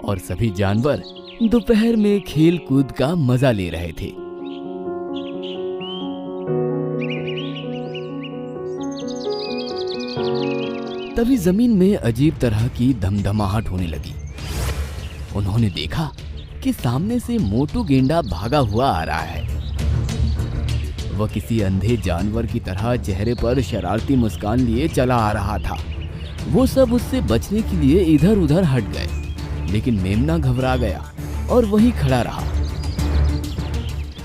और सभी जानवर दोपहर में खेल कूद का मजा ले रहे थे। तभी जमीन में अजीब तरह की धमधमाहट होने लगी। उन्होंने देखा कि सामने से मोटू गेंडा भागा हुआ आ रहा है। वह किसी अंधे जानवर की तरह चेहरे पर शरारती मुस्कान लिए चला आ रहा था। वो सब उससे बचने के लिए इधर उधर हट गए, लेकिन मेमना घबरा गया और वहीं खड़ा रहा।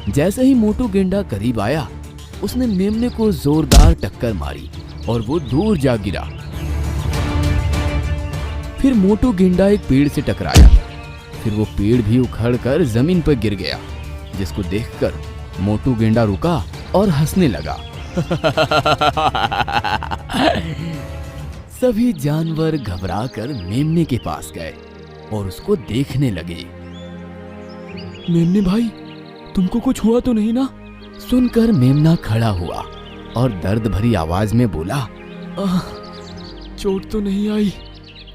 जैसे ही मोटू गेंडा करीब आया, उसने मेमने को जोरदार टक्कर मारी और वो दूर जा गिरा। फिर मोटू गेंडा एक पेड़ से टकराया। फिर वो पेड़ भी उखड़कर जमीन पर गिर गया, जिसको देखकर मोटू गेंडा रुका और हंसने लगा। सभी जानवर घबराकर मेमने के पास गए और उसको देखने लगे। मेमने भाई, तुमको कुछ हुआ तो नहीं ना? सुनकर मेमना खड़ा हुआ और दर्द भरी आवाज में बोला, चोट तो नहीं आई,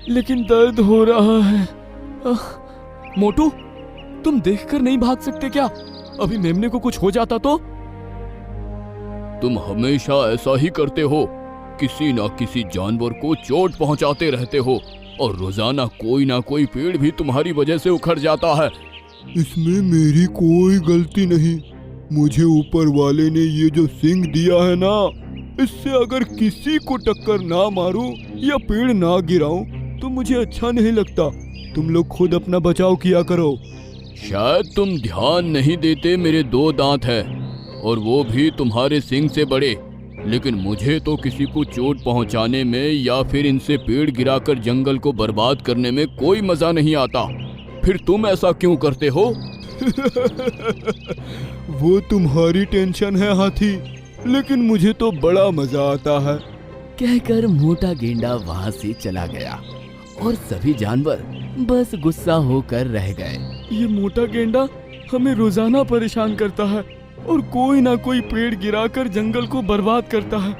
लेकिन दर्द हो रहा है। मोटू, तुम देखकर नहीं भाग सकते क्या? अभी मेमने को कुछ हो जाता तो? तुम हमेशा ऐसा ही करते हो, किसी ना किसी जानवर को चोट पहुंचाते रहते हो और रोजाना कोई ना कोई पेड़ भी तुम्हारी वजह से उखड़ जाता है। इसमें मेरी कोई गलती नहीं। मुझे ऊपर वाले ने ये जो सींग दिया है ना, इससे अगर किसी को टक्कर ना मारूं या पेड़ ना गिराऊं तो मुझे अच्छा नहीं लगता। तुम लोग खुद अपना बचाव किया करो। शायद तुम ध्यान नहीं देते, मेरे 2 दांत हैं और वो भी तुम्हारे सींग से बड़े, लेकिन मुझे तो किसी को चोट पहुंचाने में या फिर इनसे पेड़ गिराकर जंगल को बर्बाद करने में कोई मजा नहीं आता। फिर तुम ऐसा क्यों करते हो? वो तुम्हारी टेंशन है हाथी, लेकिन मुझे तो बड़ा मजा आता है। कहकर मोटा गेंडा वहां से चला गया और सभी जानवर बस गुस्सा होकर रह गए। ये मोटा गेंडा हमें रोजाना परेशान करता है और कोई ना कोई पेड़ गिराकर जंगल को बर्बाद करता है।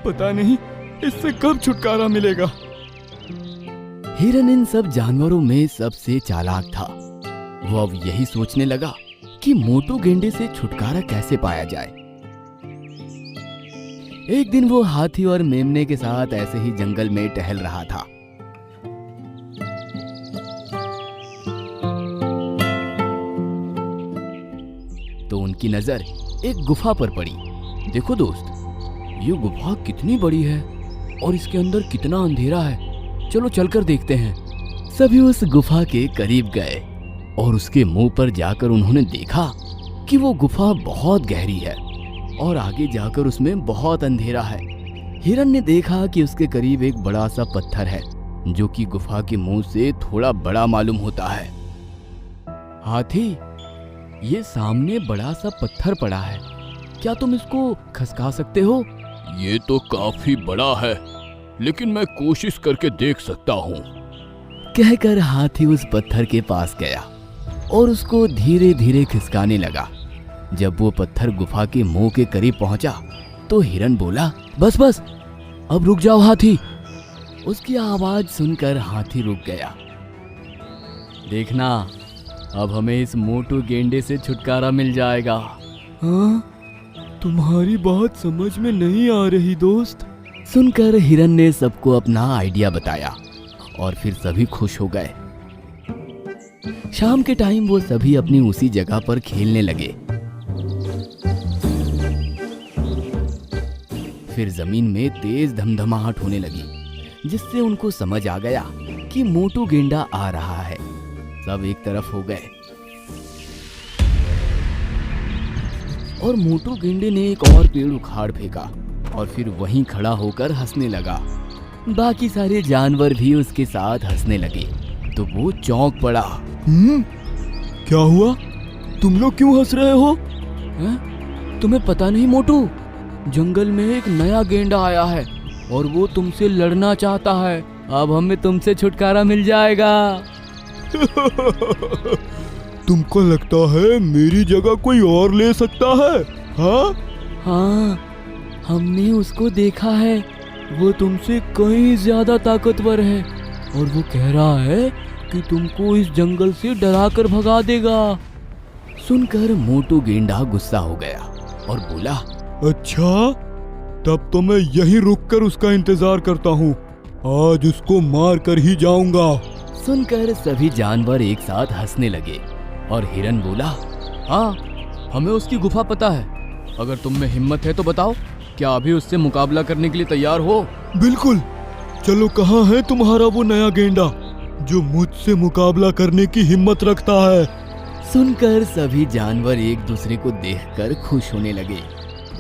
पता नहीं इससे कब छुटकारा मिलेगा। हिरन इन सब जानवरों में सबसे चालाक था। वो अब यही सोचने लगा कि मोटू गेंडे से छुटकारा कैसे पाया जाए। एक दिन वो हाथी और मेमने के साथ ऐसे ही जंगल में टहल रहा था। तो उनकी नजर एक गुफा पर पड़ी। देखो दोस्त, ये गुफा कितनी बड़ी है और इसके अंदर कितना अंधेरा है। चलो चलकर देखते हैं। सभी उस गुफा के करीब गए और उसके मुंह पर जाकर उन्होंने देखा कि वो गुफा बहुत गहरी है और आगे जाकर उसमें बहुत अंधेरा है। हिरन ने देखा कि उसके करीब एक बड़ा सा पत्थर है, जो कि गुफा के मुंह से थोड़ा बड़ा मालूम होता है। हाथी, ये सामने बड़ा सा पत्थर पड़ा है, क्या तुम इसको खसका सकते हो? ये तो काफी बड़ा है, लेकिन मैं कोशिश करके देख सकता हूँ। कहकर हाथी उस पत्थर के पास गया और उसको धीरे धीरे खिसकाने लगा। जब वो पत्थर गुफा के मुंह के करीब पहुंचा तो हिरन बोला, बस बस, अब रुक जाओ हाथी। उसकी आवाज सुनकर हाथी रुक गया। देखना, अब हमें इस मोटू गेंडे से छुटकारा मिल जाएगा। हाँ, तुम्हारी बात समझ में नहीं आ रही दोस्त। सुनकर हिरन ने सबको अपना आइडिया बताया और फिर सभी खुश हो गए। शाम के टाइम वो सभी अपनी उसी जगह पर खेलने लगे। फिर जमीन में तेज धमधमाहट होने लगी, जिससे उनको समझ आ गया कि मोटू गेंडा आ रहा है। सब एक तरफ हो गए और मोटू गेंडे ने एक और पेड़ उखाड़ फेंका और फिर वहीं खड़ा होकर हंसने लगा। बाकी सारे जानवर भी उसके साथ हंसने लगे तो वो चौंक पड़ा। क्या हुआ? तुम लोग क्यों हंस रहे हो? तुम्हें पता नहीं मोटू, जंगल में एक नया गेंडा आया है और वो तुमसे लड़ना चाहता है। अब हमें तुमसे छुटकारा मिल जाएगा। तुमको लगता है मेरी जगह कोई और ले सकता है? हाँ, हमने उसको देखा है। वो तुमसे कहीं ज्यादा ताकतवर है और वो कह रहा है कि तुमको इस जंगल से डरा कर भगा देगा। सुनकर मोटू गेंडा गुस्सा हो गया और बोला, अच्छा, तब तो मैं यहीं रुककर उसका इंतजार करता हूँ। आज उसको मार कर ही जाऊंगा। सुनकर सभी जानवर एक साथ हंसने लगे और हिरन बोला, हाँ, हमें उसकी गुफा पता है। अगर तुम में हिम्मत है तो बताओ, क्या अभी उससे मुकाबला करने के लिए तैयार हो? बिल्कुल। चलो, कहाँ है तुम्हारा वो नया गेंडा जो मुझसे मुकाबला करने की हिम्मत रखता है? सुनकर सभी जानवर एक दूसरे को देखकर खुश होने लगे।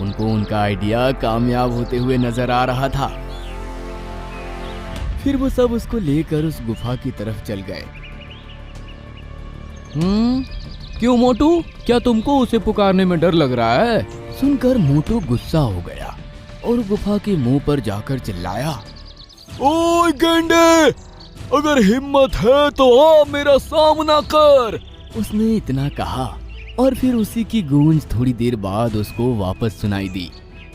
उनको उनका आइडिया कामयाब होते हुए नजर आ रहा था। फिर वो सब उसको लेकर उस गुफा की तरफ चल गए। क्यों मोटू, क्या तुमको उसे पुकारने में डर लग रहा है? सुनकर मोटू गुस्सा हो गया और गुफा के मुंह पर जाकर चिल्लाया, ओए गेंडे, अगर हिम्मत है तो आ मेरा सामना कर। उसने इतना कहा और फिर उसी की गूंज थोड़ी देर बाद उसको वापस सुनाई दी।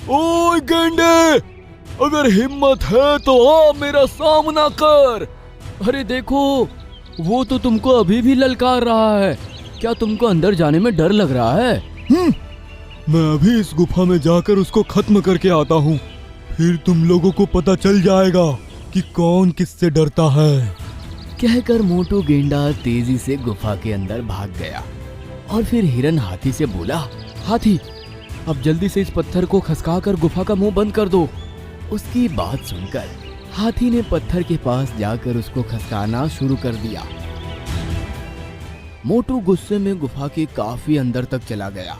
ओए गेंडे, अगर हिम्मत है तो आ मेरा सामना कर। अरे देखो, वो तो तुमको अभी भी ललकार रहा है। क्या तुमको अंदर जाने में डर लग रहा है? मैं अभी इस गुफा में जाकर उसको खत्म करके आता हूँ, फिर तुम लोगों को पता चल जाएगा कि कौन किससे डरता है। कहकर मोटू गेंडा तेजी से गुफा के अंदर भाग गया और फिर हिरन हाथी से बोला, हाथी, अब जल्दी से इस पत्थर को खसकाकर गुफा का मुंह बंद कर दो। उसकी बात सुनकर हाथी ने पत्थर के पास जाकर उसको खसकाना शुरू कर दिया। मोटू गुस्से में गुफा के काफी अंदर तक चला गया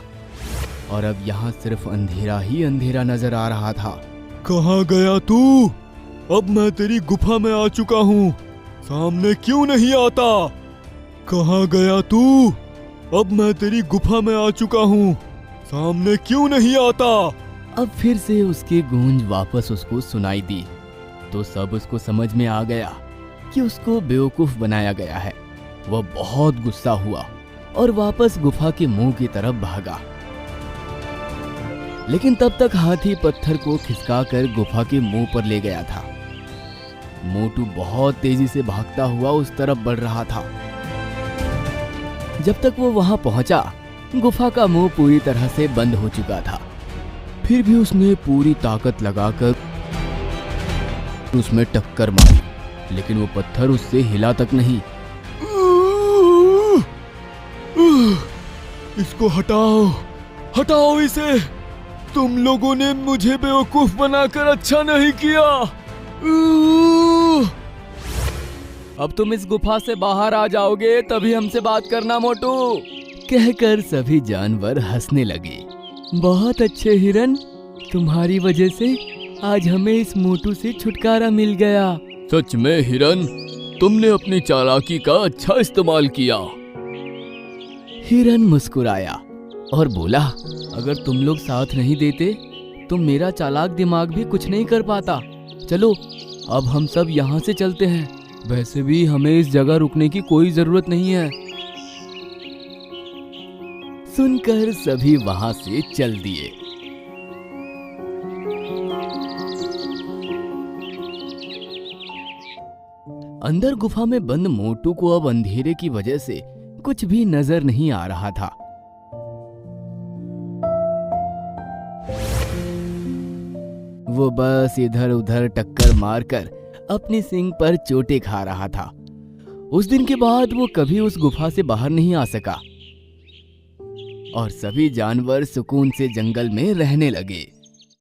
और अब यहाँ सिर्फ अंधेरा ही अंधेरा नजर आ रहा था। कहाँ गया तू? अब मैं तेरी गुफा में आ चुका हूँ, सामने क्यों नहीं आता? कहाँ गया तू? अब मैं तेरी गुफा में आ चुका हूँ, सामने क्यों नहीं आता? अब फिर से उसकी गूंज वापस उसको सुनाई दी तो सब उसको समझ में आ गया कि उसको बेवकूफ बनाया गया है। वह बहुत गुस्सा हुआ और वापस गुफा के मुंह की तरफ भागा। लेकिन तब तक हाथी पत्थर को खिसकाकर गुफा के मुंह पर ले गया था। मोटू बहुत तेजी से भागता हुआ उस तरफ बढ़ रहा था। जब तक वो वहां पहुंचा, गुफा का मुंह पूरी तरह से बंद हो चुका था। फिर भी उसने पूरी ताकत लगाकर उसमें टक्कर मारी, लेकिन वो पत्थर उससे हिला तक नहीं। इसको हटाओ, हटाओ इसे। तुम लोगों ने मुझे बेवकूफ बनाकर अच्छा नहीं किया। अब तुम इस गुफा से बाहर आ जाओगे तभी हमसे बात करना मोटू। कहकर सभी जानवर हंसने लगे। बहुत अच्छे हिरन, तुम्हारी वजह से आज हमें इस मोटू से छुटकारा मिल गया। सच में हिरन, तुमने अपनी चालाकी का अच्छा इस्तेमाल किया। हिरन मुस्कुराया और बोला, अगर तुम लोग साथ नहीं देते तो मेरा चालाक दिमाग भी कुछ नहीं कर पाता। चलो, अब हम सब यहाँ से चलते हैं। वैसे भी हमें इस जगह रुकने की कोई जरूरत नहीं है। सुनकर सभी वहां से चल दिए। अंदर गुफा में बंद मोटू को अब अंधेरे की वजह से कुछ भी नजर नहीं आ रहा था। वो बस इधर उधर टक्कर मारकर अपने सींग पर चोटें खा रहा था। उस दिन के बाद वो कभी उस गुफा से बाहर नहीं आ सका और सभी जानवर सुकून से जंगल में रहने लगे।